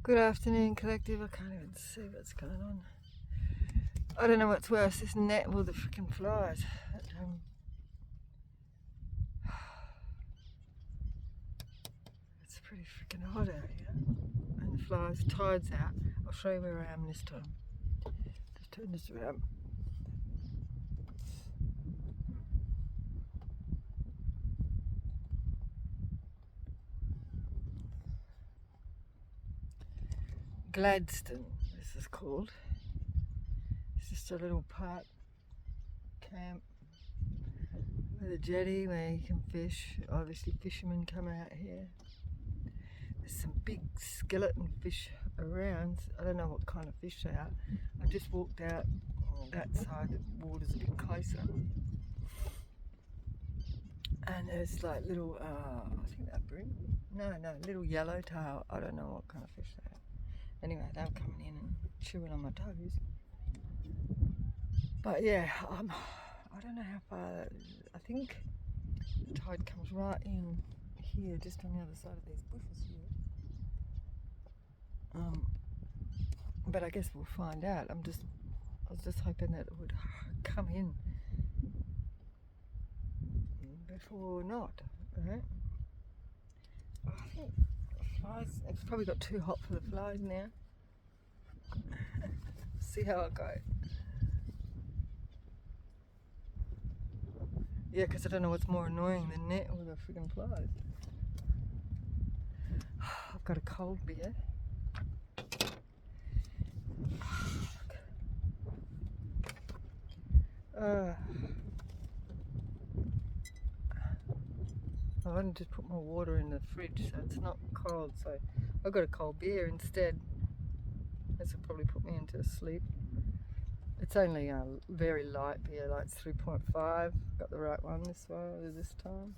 Good afternoon, collective. I can't even see what's going on. I don't know what's worse, this net or the freaking flies. It's pretty freaking hot out here. And the flies, tide's out. I'll show you where I am this time. Just turn this around. Gladstone, this is called. It's just a little park camp with a jetty where you can fish. Obviously fishermen come out here. There's some big skeleton fish around. I don't know what kind of fish they are. I just walked out that side, the water's a bit closer. And there's like little, I think they're bream. No, little yellowtail. I don't know what kind of fish they are. Anyway, they were coming in and chewing on my toes. But yeah, I don't know how far that is. I think the tide comes right in here, just on the other side of these bushes here. But I guess we'll find out. I was just hoping that it would come in before not, right? I think flies, it's probably got too hot for the flies now. See how it goes. Yeah, because I don't know what's more annoying, the net or the friggin' flies. I've got a cold beer. I wanted to put my water in the fridge so it's not cold, so I got a cold beer instead. This will probably put me into sleep. It's only a very light beer, like it's 3.5. Got the right one this time.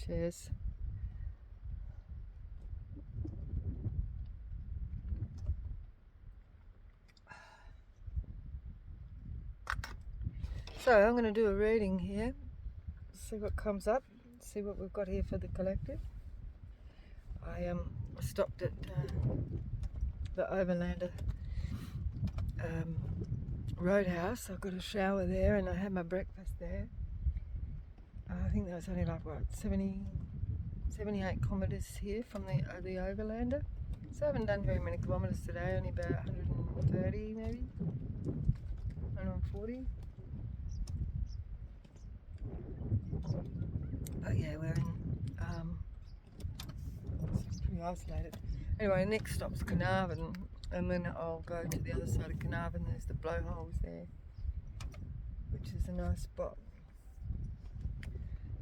Cheers. So I'm going to do a reading here, see what comes up, see what we've got here for the collective. I stopped at the Overlander Roadhouse. I got a shower there and I had my breakfast there. I think that was only like, what, 78 kilometres here from the Overlander. So I haven't done very many kilometres today, only about 130 maybe, 140. But yeah, we're in, it's pretty isolated. Anyway, next stop's Carnarvon, and then I'll go to the other side of Carnarvon. There's the blowholes there, which is a nice spot.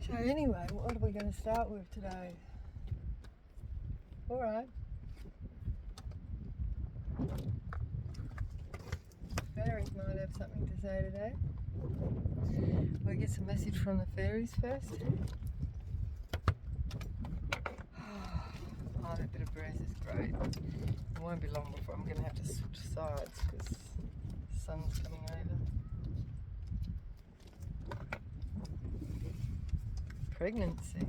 So anyway, what are we going to start with today? Alright. Fairies might have something to say today. We'll get some message from the fairies first. Oh, that bit of breeze is great. It won't be long before I'm going to have to switch sides because the sun's coming over. Pregnancy.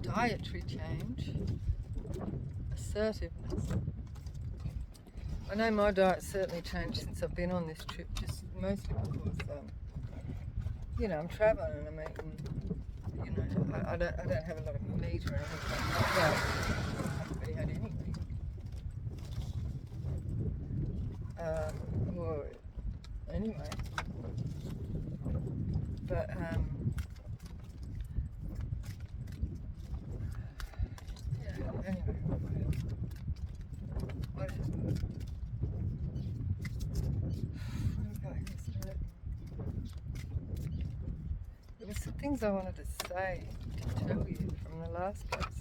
Dietary change. Assertiveness. I know my diet's certainly changed since I've been on this trip, just mostly because, you know, I'm travelling and I'm eating, you know, I don't have a lot of meat or anything like that. I haven't really had any meat. Well, anyway. But, yeah, anyway. What is it? There were some things I wanted to say, to tell you from the last place.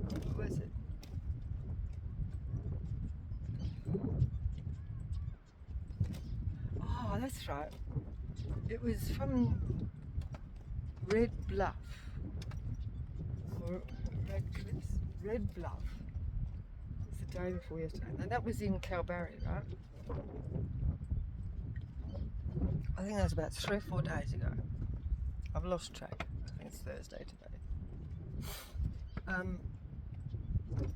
What was it? Oh, that's right. It was from Red Bluff. Or Red Cliffs? Red Bluff. It's the day before yesterday. And that was in Kalbarri, right? I think that was about 3 or 4 days ago. I've lost track. I think it's Thursday today.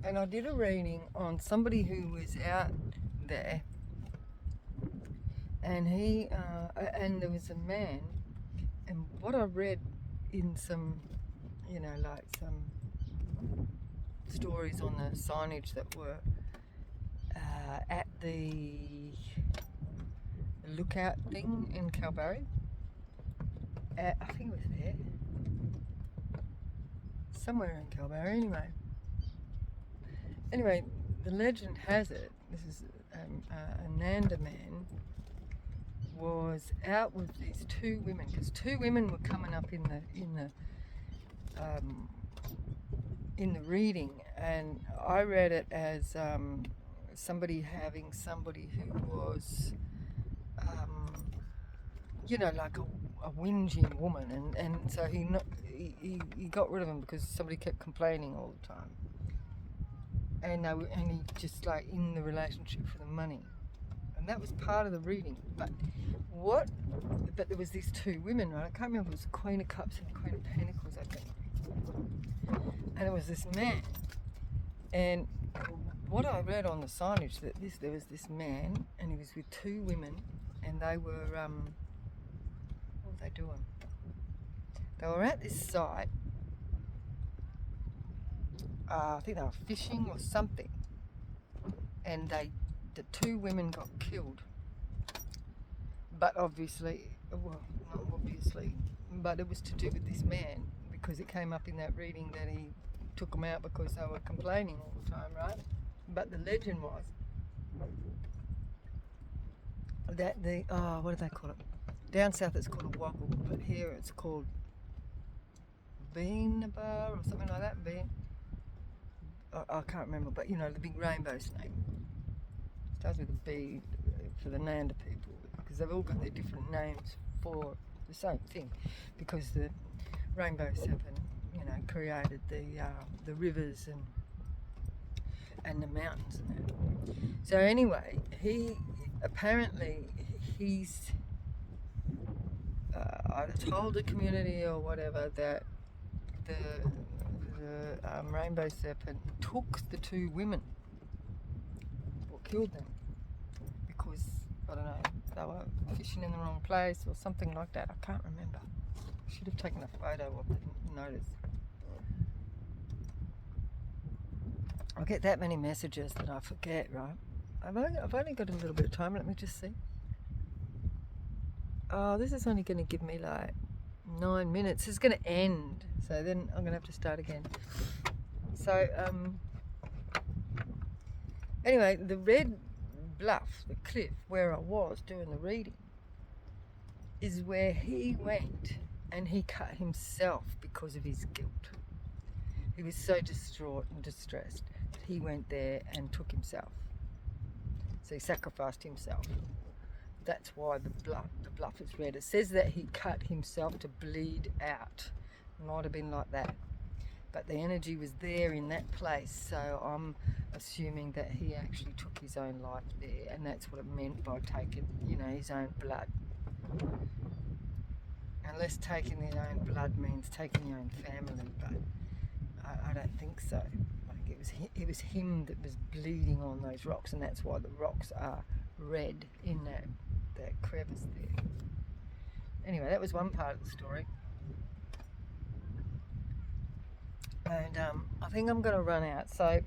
And I did a reading on somebody who was out there, and and there was a man, and what I read in some, like some stories on the signage that were at the lookout thing in Kalbarri. I think it was there. Somewhere in Kalbarri, Anyway, the legend has it, this is a Nanda man was out with these 2 women, because 2 women were coming up in the reading, and I read it as somebody having somebody who was, like a whinging woman, and so he got rid of him because somebody kept complaining all the time, and he just like in the relationship for the money, and that was part of the reading. But there was these 2 women, right? I can't remember if it was the Queen of Cups and the Queen of Pentacles, I think. And it was this man, and what I read on the signage that there was this man, and he was with 2 women, and they were what were they doing? They were at this site. I think they were fishing or something, and the 2 women got killed. But obviously, well, not obviously, but it was to do with this man, because it came up in that reading that he took them out because they were complaining all the time, right? But the legend was that what do they call it? Down south it's called a woggle, but here it's called Beanabar or something like that. I can't remember, but the big rainbow snake. Starts with a B for the Nanda people, because they've all got their different names for the same thing, because the rainbow serpent, created the rivers and the mountains and that. So anyway, he's either told the community or whatever that the rainbow serpent took the 2 women or killed them because, I don't know, they were fishing in the wrong place or something like that. I can't remember. I should have taken a photo of it and noticed. I get that many messages that I forget, right? I've only got a little bit of time. Let me just see. Oh, this is only going to give me like 9 minutes. It's going to end, so then I'm going to have to start again. So anyway, the red bluff, the cliff where I was doing the reading, is where he went and he cut himself because of his guilt. He was so distraught and distressed that he went there and took himself. So he sacrificed himself. That's why the bluff is red. It says that he cut himself to bleed out. It might have been like that. But the energy was there in that place, so I'm assuming that he actually took his own life there, and that's what it meant by taking, his own blood. Unless taking their own blood means taking your own family, but I don't think so. I think it was him that was bleeding on those rocks, and that's why the rocks are red in that crevice there. Anyway, that was one part of the story. And I think I'm going to run out, so